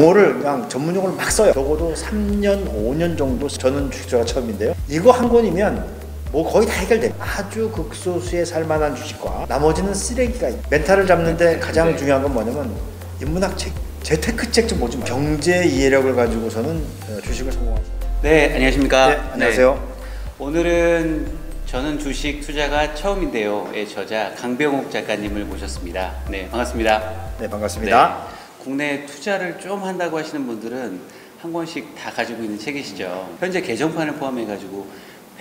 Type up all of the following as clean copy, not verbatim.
용어를 그냥 전문 용어를 막 써요. 적어도 3년, 5년 정도 저는 주식투자가 처음인데요. 이거 한 권이면 뭐 거의 다 해결돼요. 아주 극소수의 살만한 주식과 나머지는 쓰레기가 있어요. 멘탈을 잡는데 가장 중요한 건 뭐냐면 인문학책, 재테크책 좀 보지 마. 경제 이해력을 가지고서는 주식을 성공하죠. 네, 안녕하십니까. 네, 안녕하세요. 네. 오늘은 저는 주식 투자가 처음인데요의 저자 강병욱 작가님을 모셨습니다. 네, 반갑습니다. 네, 반갑습니다. 네, 국내 투자를 좀 한다고 하시는 분들은 한 권씩 다 가지고 있는 책이시죠. 현재 개정판을 포함해가지고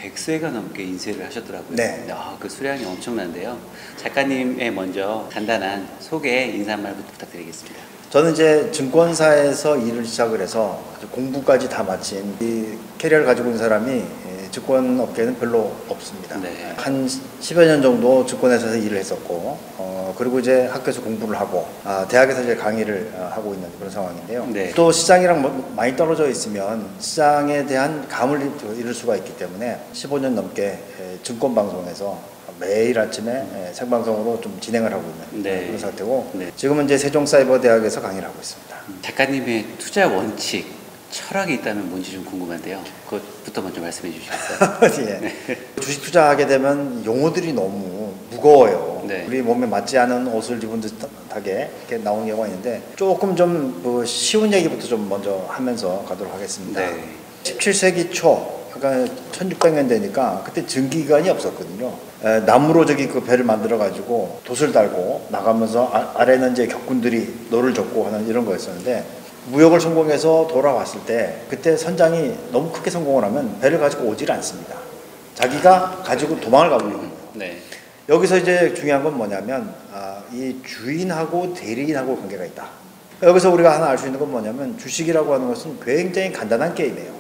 100쇄가 넘게 인쇄를 하셨더라고요. 네. 그 수량이 엄청난데요. 작가님의 먼저 간단한 소개, 인사 한 말부터 부탁드리겠습니다. 저는 이제 증권사에서 일을 시작을 해서 공부까지 다 마친 이 캐리어를 가지고 있는 사람이 증권 업계는 별로 없습니다. 네. 한 10여 년 정도 증권회사에서 일을 했었고, 그리고 이제 학교에서 공부를 하고, 대학에서 이제 강의를 하고 있는 그런 상황인데요. 네. 또 시장이랑 많이 떨어져 있으면 시장에 대한 감을 잃을 수가 있기 때문에 15년 넘게 증권방송에서 매일 아침에 생방송으로 좀 진행을 하고 있는 네. 그런 상태고, 네. 지금은 이제 세종사이버대학에서 강의를 하고 있습니다. 작가님의 투자 원칙, 철학이 있다면 뭔지 좀 궁금한데요. 그것부터 먼저 말씀해 주시겠어요? 예. 네. 주식 투자하게 되면 용어들이 너무 무거워요. 네. 우리 몸에 맞지 않은 옷을 입은 듯하게 이렇게 나오는 경우가 있는데 조금 좀 쉬운 얘기부터 좀 먼저 하면서 가도록 하겠습니다. 네. 17세기 초, 그러니까 1600년대니까 그때 전기기관이 없었거든요. 나무로 그 배를 만들어 가지고 돛을 달고 나가면서 아래는 이제 격군들이 노를 젓고 하는 이런 거였었는데, 무역을 성공해서 돌아왔을 때 그때 선장이 너무 크게 성공을 하면 배를 가지고 오질 않습니다. 자기가 가지고 도망을 가고 있는 거예요. 네. 여기서 이제 중요한 건 뭐냐면 이 주인하고 대리인하고 관계가 있다. 여기서 우리가 하나 알 수 있는 건 뭐냐면 주식이라고 하는 것은 굉장히 간단한 게임이에요.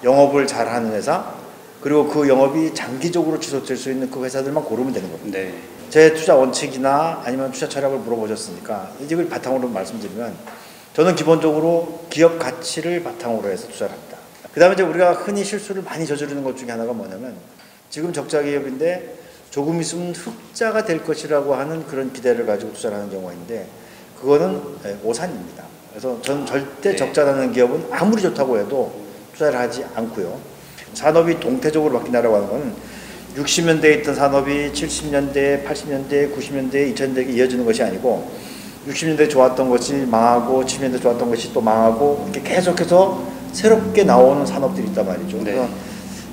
영업을 잘하는 회사, 그리고 그 영업이 장기적으로 지속될 수 있는 그 회사들만 고르면 되는 겁니다. 네. 제 투자 원칙이나 아니면 투자 철학을 물어보셨으니까 이걸 바탕으로 말씀드리면, 저는 기본적으로 기업 가치를 바탕으로 해서 투자를 합니다. 그 다음에 이제 우리가 흔히 실수를 많이 저지르는 것 중에 하나가 뭐냐면, 지금 적자 기업인데 조금 있으면 흑자가 될 것이라고 하는 그런 기대를 가지고 투자를 하는 경우가 있는데, 그거는 오산입니다. 그래서 저는 절대 적자 나는 기업은 아무리 좋다고 해도 투자를 하지 않고요. 산업이 동태적으로 바뀐다고 하는 것은 60년대에 있던 산업이 70년대, 80년대, 90년대, 2000년대에 이어지는 것이 아니고, 60년대 좋았던 것이 망하고 70년대 좋았던 것이 또 망하고, 이렇게 계속해서 새롭게 나오는 산업들이 있단 말이죠. 네.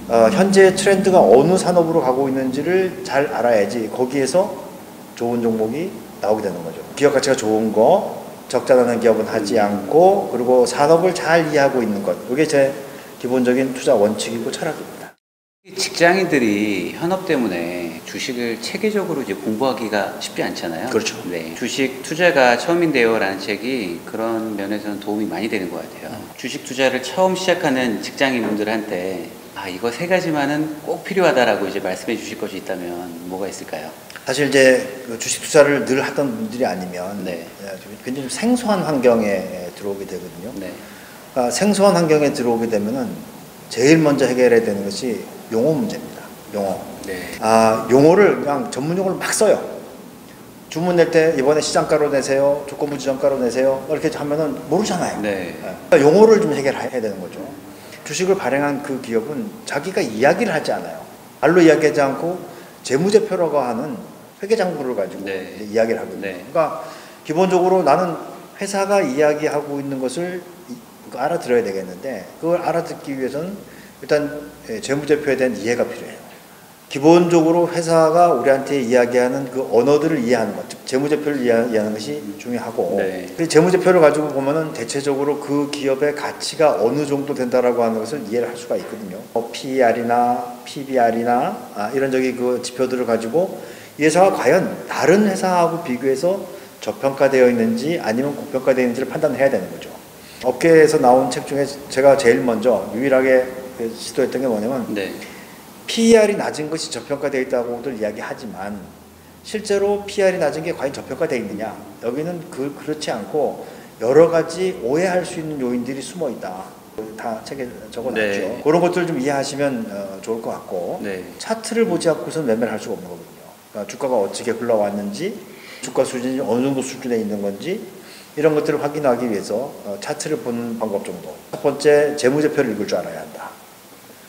그래서 현재 트렌드가 어느 산업으로 가고 있는지를 잘 알아야지 거기에서 좋은 종목이 나오게 되는 거죠. 기업 가치가 좋은 거, 적자 나는 기업은 하지 않고, 그리고 산업을 잘 이해하고 있는 것, 이게 제 기본적인 투자 원칙이고 철학입니다. 직장인들이 현업 때문에 주식을 체계적으로 이제 공부하기가 쉽지 않잖아요. 그렇죠. 네. 주식 투자가 처음인데요라는 책이 그런 면에서는 도움이 많이 되는 것 같아요. 주식 투자를 처음 시작하는 직장인분들한테 이거 세 가지만은 꼭 필요하다라고 이제 말씀해 주실 것이 있다면 뭐가 있을까요? 사실 이제 주식 투자를 늘 하던 분들이 아니면 굉장히 좀 생소한 환경에 들어오게 되거든요. 네. 그러니까 생소한 환경에 들어오게 되면은 제일 먼저 해결해야 되는 것이 용어 문제입니다. 용어. 네. 용어를 그냥 전문 용어를 막 써요. 주문 낼 때 이번에 시장가로 내세요, 조건부 지정가로 내세요, 이렇게 하면은 모르잖아요. 네. 그러니까 용어를 좀 해결해야 되는 거죠. 주식을 발행한 그 기업은 자기가 이야기를 하지 않아요. 말로 이야기하지 않고 재무제표라고 하는 회계장부를 가지고 이야기를 하거든요. 그러니까 기본적으로 나는 회사가 이야기하고 있는 것을 알아들어야 되겠는데, 그걸 알아듣기 위해서는 일단 재무제표에 대한 이해가 필요해요. 기본적으로 회사가 우리한테 이야기하는 그 언어들을 이해하는 것, 즉 재무제표를 이해하는 것이 중요하고, 재무제표를 가지고 보면은 대체적으로 그 기업의 가치가 어느 정도 된다라고 하는 것을 이해를 할 수가 있거든요. PER이나 PBR이나 이런 그 지표들을 가지고 이 회사가 과연 다른 회사하고 비교해서 저평가되어 있는지 아니면 고평가되어 있는지를 판단해야 되는 거죠. 업계에서 나온 책 중에 제가 제일 먼저 유일하게 시도했던 게 뭐냐면, PER이 낮은 것이 저평가되어 있다고들 이야기하지만 실제로 PER이 낮은 게 과연 저평가되어 있느냐, 여기는 그렇지 않고 여러 가지 오해할 수 있는 요인들이 숨어 있다. 다 책에 적어놨죠. 그런 것들을 좀 이해하시면 좋을 것 같고, 차트를 보지 않고서는 매매를 할 수가 없는 거거든요. 그러니까 주가가 어떻게 흘러왔는지, 주가 수준이 어느 정도 수준에 있는 건지, 이런 것들을 확인하기 위해서 차트를 보는 방법 정도. 첫 번째, 재무제표를 읽을 줄 알아야 한다.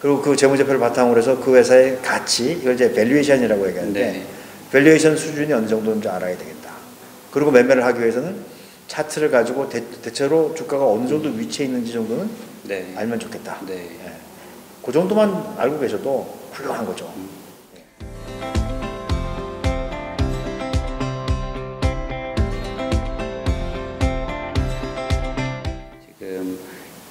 그리고 그 재무제표를 바탕으로 해서 그 회사의 가치, 이걸 이제 밸류에이션이라고 얘기하는데 네. 밸류에이션 수준이 어느 정도인지 알아야 되겠다. 그리고 매매를 하기 위해서는 차트를 가지고 대체로 주가가 어느 정도 위치해 있는지 정도는 네. 알면 좋겠다. 네. 예. 그 정도만 알고 계셔도 훌륭한 거죠. 지금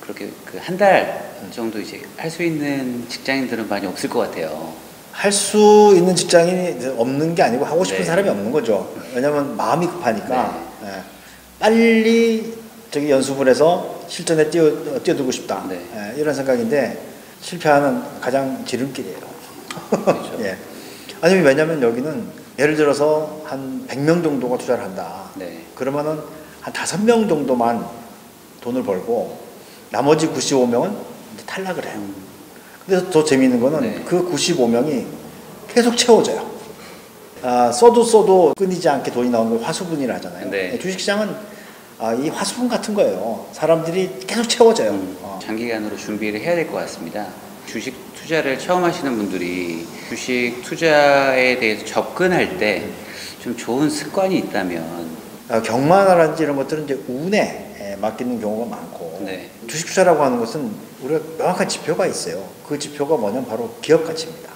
그렇게 그 한 달 정도 이제 할 수 있는 직장인들은 많이 없을 것 같아요. 할 수 있는 직장인이 없는 게 아니고 하고 싶은 네. 사람이 없는 거죠. 왜냐면 마음이 급하니까 예. 빨리 저기 연수분해서 실전에 뛰어들고 싶다. 네. 예, 이런 생각인데 실패하는 가장 지름길이에요. 그렇죠. 예. 아니 왜냐면 여기는 예를 들어서 한 100명 정도가 투자를 한다. 네. 그러면은 한 5명 정도만 돈을 벌고 나머지 95명은 탈락을 해요. 근데 더 재미있는 거는 네. 그 95명이 계속 채워져요. 써도 끊이지 않게 돈이 나오는 걸 화수분이라 하잖아요. 네. 주식시장은 이 화수분 같은 거예요. 사람들이 계속 채워져요. 장기간으로 준비를 해야 될 것 같습니다. 주식 투자를 처음 하시는 분들이 주식 투자에 대해서 접근할 때 좀 좋은 습관이 있다면 경마라든지 이런 것들은 이제 운에 맡기는 경우가 많고 네. 주식 투자라고 하는 것은 우리가 명확한 지표가 있어요. 그 지표가 뭐냐면 바로 기업 가치입니다.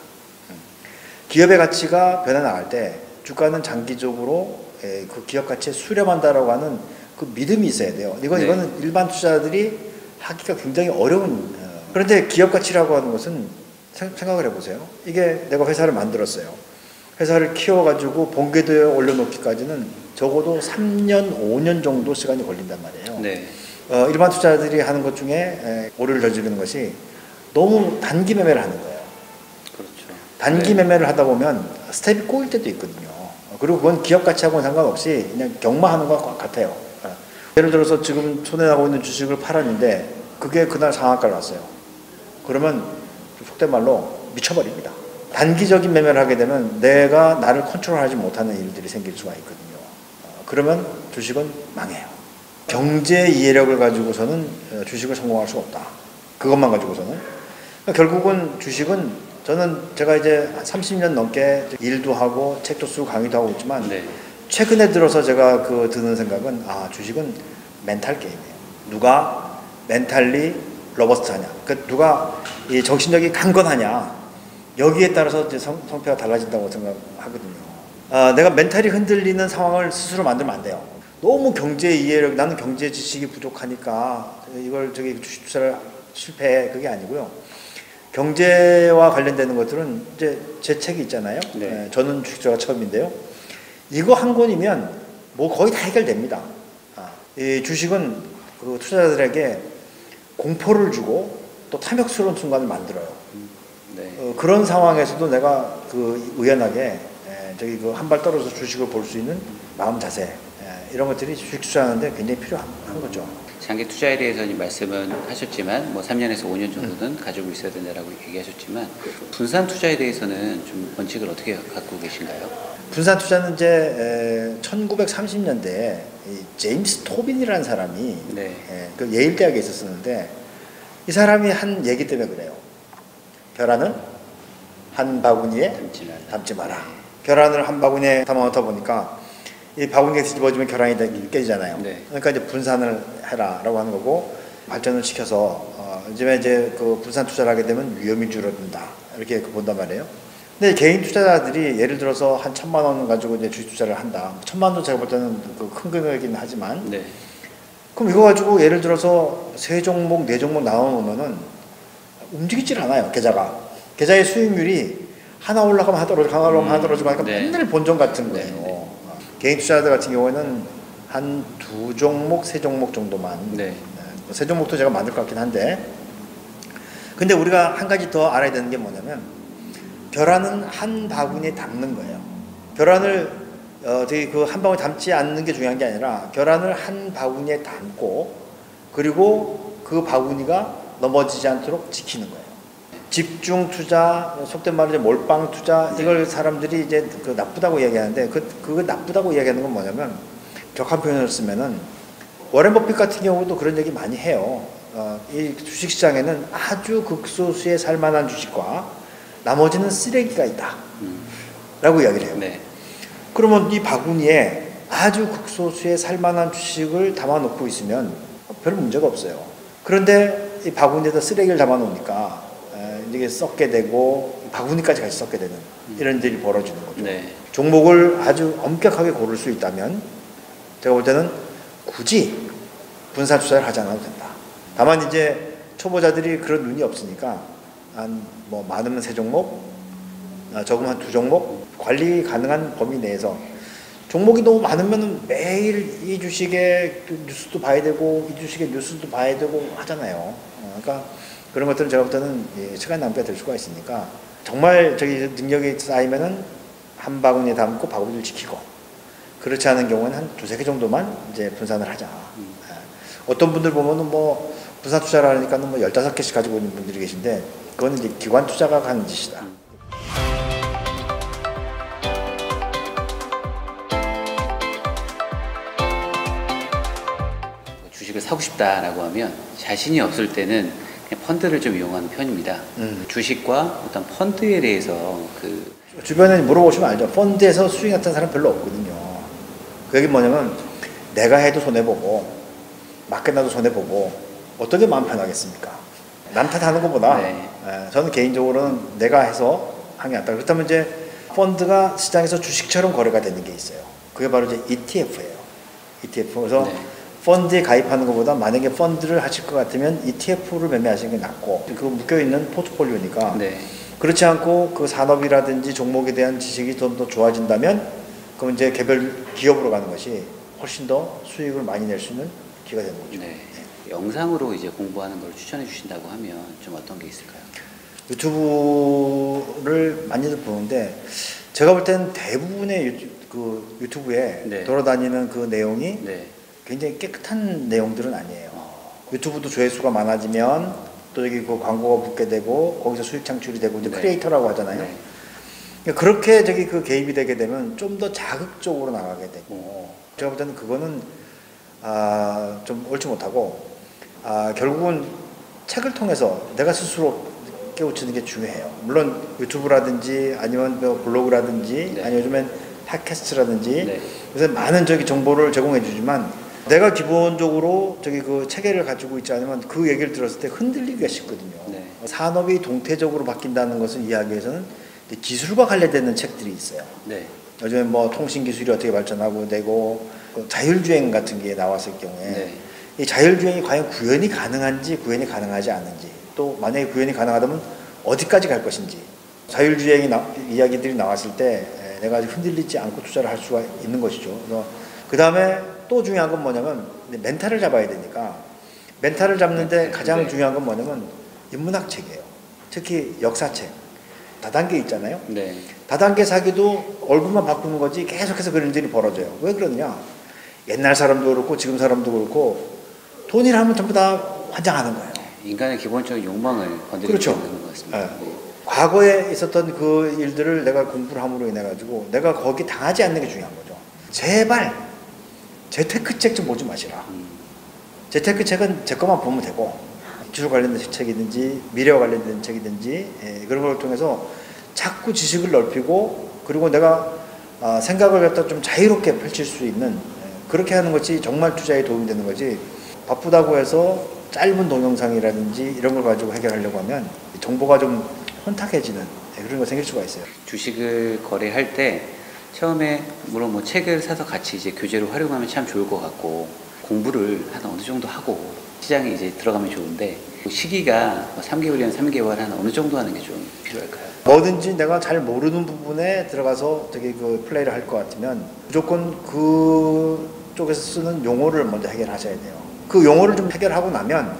기업의 가치가 변해나갈 때 주가는 장기적으로 그 기업 가치에 수렴한다라고 하는 그 믿음이 있어야 돼요. 네. 이거는 일반 투자자들이 하기가 굉장히 어려운. 그런데 기업 가치라고 하는 것은 생각을 해보세요. 이게 내가 회사를 만들었어요. 회사를 키워가지고 본궤도에 올려놓기까지는 적어도 3년, 5년 정도 시간이 걸린단 말이에요. 네. 일반 투자자들이 하는 것 중에 오류를 저지르는 것이 너무 단기 매매를 하는 거예요. 그렇죠. 단기 네. 매매를 하다 보면 스텝이 꼬일 때도 있거든요. 그리고 그건 기업 가치하고는 상관없이 그냥 경마하는 것 같아요. 예를 들어서 지금 손에 나고 있는 주식을 팔았는데 그게 그날 상한가를 났어요. 그러면 속된 말로 미쳐버립니다. 단기적인 매매를 하게 되면 내가 나를 컨트롤하지 못하는 일들이 생길 수가 있거든요. 그러면 주식은 망해요. 경제 이해력을 가지고서는 주식을 성공할 수 없다. 그것만 가지고서는. 그러니까 결국은 주식은 제가 이제 30년 넘게 일도 하고 책도 쓰고 강의도 하고 있지만 네. 최근에 들어서 제가 드는 생각은 주식은 멘탈 게임이에요. 누가 멘탈리 로버스트하냐. 그러니까 누가 이 정신력이 강건하냐. 여기에 따라서 이제 성패가 달라진다고 생각하거든요. 내가 멘탈이 흔들리는 상황을 스스로 만들면 안 돼요. 너무 경제 이해력, 나는 경제 지식이 부족하니까 이걸 주식 투자를 실패해. 그게 아니고요. 경제와 관련되는 것들은 이제 제 책이 있잖아요. 네. 저는 주식 투자가 처음인데요. 이거 한 권이면 뭐 거의 다 해결됩니다. 이 주식은 그 투자자들에게 공포를 주고 또 탐욕스러운 순간을 만들어요. 네. 그런 상황에서도 내가 의연하게 한 발 떨어져서 주식을 볼 수 있는 마음 자세 이런 것들이 주식 투자하는데 굉장히 필요한 거죠. 장기 투자에 대해서는 말씀은 하셨지만 뭐 3년에서 5년 정도는 가지고 있어야 된다라고 얘기하셨지만 분산 투자에 대해서는 좀 원칙을 어떻게 갖고 계신가요? 분산 투자는 이제 1930년대에 제임스 토빈이라는 사람이 네. 그 예일 대학에 있었었는데 이 사람이 한 얘기 때문에 그래요. 계란은 한 바구니에 담지 마라. 계란을 한 바구니에 담아놓다 보니까 이 바구니에 뒤집어지면 계란이 깨지잖아요. 네. 그러니까 이제 분산을 해라라고 하는 거고 발전을 시켜서 요즘에 이제 그 분산 투자를 하게 되면 위험이 줄어든다 이렇게 본단 말이에요. 근데 개인 투자자들이 예를 들어서 한 1,000만 원 가지고 이제 주식 투자를 한다. 1,000만 원도 제가 볼 때는 큰 금액이긴 하지만 네. 그럼 이거 가지고 예를 들어서 3종목, 4종목 나눠놓으면은 움직이질 않아요. 계좌의 수익률이 하나 올라가면 하나 떨어지고 하나 올라가면 하나 떨어지고 하니까 네. 맨날 본전 같은 거예요. 네. 개인 투자자들 같은 경우에는 한 2종목, 3종목 정도만. 네. 3종목도 제가 만들 것 같긴 한데. 근데 우리가 한 가지 더 알아야 되는 게 뭐냐면 계란은 한 바구니에 담는 거예요. 계란을 한 바구니에 담지 않는 게 중요한 게 아니라 계란을 한 바구니에 담고 그리고 그 바구니가 넘어지지 않도록 지키는 거예요. 집중 투자, 속된 말로 이제 몰빵 투자, 이걸 사람들이 이제 나쁘다고 이야기하는데, 그거 나쁘다고 이야기하는 건 뭐냐면, 격한 표현을 쓰면은, 워렌 버핏 같은 경우도 그런 얘기 많이 해요. 이 주식시장에는 아주 극소수의 살만한 주식과 나머지는 쓰레기가 있다 라고 이야기를 해요. 네. 그러면 이 바구니에 아주 극소수의 살만한 주식을 담아놓고 있으면 별 문제가 없어요. 그런데 이 바구니에다 쓰레기를 담아놓으니까 이게 썩게 되고 바구니까지 같이 썩게 되는 이런 일이 벌어지는 거죠. 네. 종목을 아주 엄격하게 고를 수 있다면 제가 볼 때는 굳이 분산 투자를 하지 않아도 된다. 다만 이제 초보자들이 그런 눈이 없으니까 한 뭐 많으면 3종목, 적으면 한 2종목 관리 가능한 범위 내에서 종목이 너무 많으면 매일 이 주식의 뉴스도 봐야 되고 이 주식의 뉴스도 봐야 되고 하잖아요. 그러니까 그런 것들은 제가 볼 때는 시간 낭비가 될 수가 있으니까 정말 저기 능력이 쌓이면은 한 바구니에 담고 바구니를 지키고 그렇지 않은 경우는 한 2-3개 정도만 이제 분산을 하자. 어떤 분들 보면은 뭐 분산 투자를 하니까는 뭐 15개씩 가지고 있는 분들이 계신데 그건 이제 기관 투자가 하는 짓이다. 주식을 사고 싶다라고 하면 자신이 없을 때는 그냥 펀드를 좀 이용하는 편입니다. 주식과 어떤 펀드에 대해서 주변에 물어보시면 알죠. 펀드에서 수익 났던 사람 별로 없거든요. 그 얘기는 뭐냐면 내가 해도 손해보고 맡겨놔도 손해보고 어떤 게 마음 편하겠습니까? 남 탓하는 것보다 네. 저는 개인적으로는 내가 해서 하는 게 낫다. 그렇다면 이제 펀드가 시장에서 주식처럼 거래가 되는 게 있어요. 그게 바로 이제 ETF예요. ETF. 그래서 네. 펀드에 가입하는 것보다 만약에 펀드를 하실 것 같으면 ETF를 매매하시는 게 낫고 그거 묶여있는 포트폴리오니까 네. 그렇지 않고 그 산업이라든지 종목에 대한 지식이 좀 더 좋아진다면 그럼 이제 개별 기업으로 가는 것이 훨씬 더 수익을 많이 낼 수 있는 기회가 되는 거죠. 네. 영상으로 이제 공부하는 걸 추천해 주신다고 하면 좀 어떤 게 있을까요? 유튜브를 많이들 보는데 제가 볼 때는 대부분의 유튜브에 네. 돌아다니는 그 내용이 네. 굉장히 깨끗한 내용들은 아니에요. 유튜브도 조회수가 많아지면 또 여기 그 광고가 붙게 되고 거기서 수익 창출이 되고 이제 네. 크리에이터라고 하잖아요. 네. 그러니까 그렇게 저기 그 개입이 되게 되면 좀 더 자극적으로 나가게 되고 제가 볼 때는 그거는 좀 옳지 못하고 결국은 책을 통해서 내가 스스로 깨우치는 게 중요해요. 물론 유튜브라든지 아니면 블로그라든지 네. 아니면 요즘엔 팟캐스트라든지 네. 요새 많은 저기 정보를 제공해 주지만 내가 기본적으로 저기 그 체계를 가지고 있지 않으면 그 얘기를 들었을 때 흔들리기가 쉽거든요. 네. 산업이 동태적으로 바뀐다는 것을 이해하기 위해서는 기술과 관련되는 책들이 있어요. 네. 요즘에 뭐 통신 기술이 어떻게 발전하고 되고 자율주행 같은 게 나왔을 경우에 네. 이 자율주행이 과연 구현이 가능한지 구현이 가능하지 않은지 또 만약에 구현이 가능하다면 어디까지 갈 것인지 자율주행이 이야기들이 나왔을 때 내가 아직 흔들리지 않고 투자를 할 수가 있는 것이죠. 그래서 그 다음에 또 중요한 건 뭐냐면 멘탈을 잡아야 되니까 멘탈을 잡는데 가장 네. 중요한 건 뭐냐면 인문학책이에요. 특히 역사책 다단계 있잖아요. 네. 다단계 사기도 얼굴만 바꾸는 거지 계속해서 그런 일이 벌어져요. 왜 그러느냐? 옛날 사람도 그렇고 지금 사람도 그렇고 돈이라면 전부 다 환장하는 거예요. 인간의 기본적인 욕망을 건드리는 그렇죠. 것 같습니다. 네. 과거에 있었던 그 일들을 내가 공부를 함으로 인해 가지고 내가 거기 당하지 않는 게 중요한 거죠. 제발 재테크책 좀 보지 마시라. 재테크책은 제 것만 보면 되고 기술 관련된 책이든지 미래와 관련된 책이든지 그런 걸 통해서 자꾸 지식을 넓히고 그리고 내가 생각을 갖다 좀 자유롭게 펼칠 수 있는 그렇게 하는 것이 정말 투자에 도움이 되는 거지 바쁘다고 해서 짧은 동영상이라든지 이런 걸 가지고 해결하려고 하면 정보가 좀 혼탁해지는 그런 거 생길 수가 있어요. 주식을 거래할 때 처음에 물론 뭐 책을 사서 같이 이제 교재로 활용하면 참 좋을 것 같고 공부를 한 어느 정도 하고 시장에 이제 들어가면 좋은데 시기가 3개월이면 3개월 한 어느 정도 하는 게 좀 필요할까요? 뭐든지 내가 잘 모르는 부분에 들어가서 되게 그 플레이를 할 것 같으면 무조건 그 쪽에서 쓰는 용어를 먼저 해결하셔야 돼요. 그 용어를 좀 해결하고 나면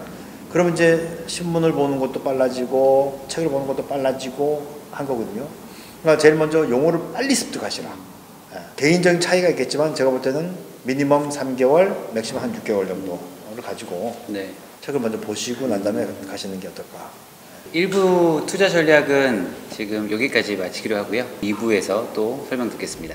그러면 이제 신문을 보는 것도 빨라지고 책을 보는 것도 빨라지고 한 거거든요. 그러니까 제일 먼저 용어를 빨리 습득하시라. 개인적인 차이가 있겠지만 제가 볼 때는 미니멈 3개월, 맥시멈 한 6개월 정도를 가지고 네. 책을 먼저 보시고 난 다음에 가시는 게 어떨까. 1부 투자 전략은 지금 여기까지 마치기로 하고요. 2부에서 또 설명 듣겠습니다.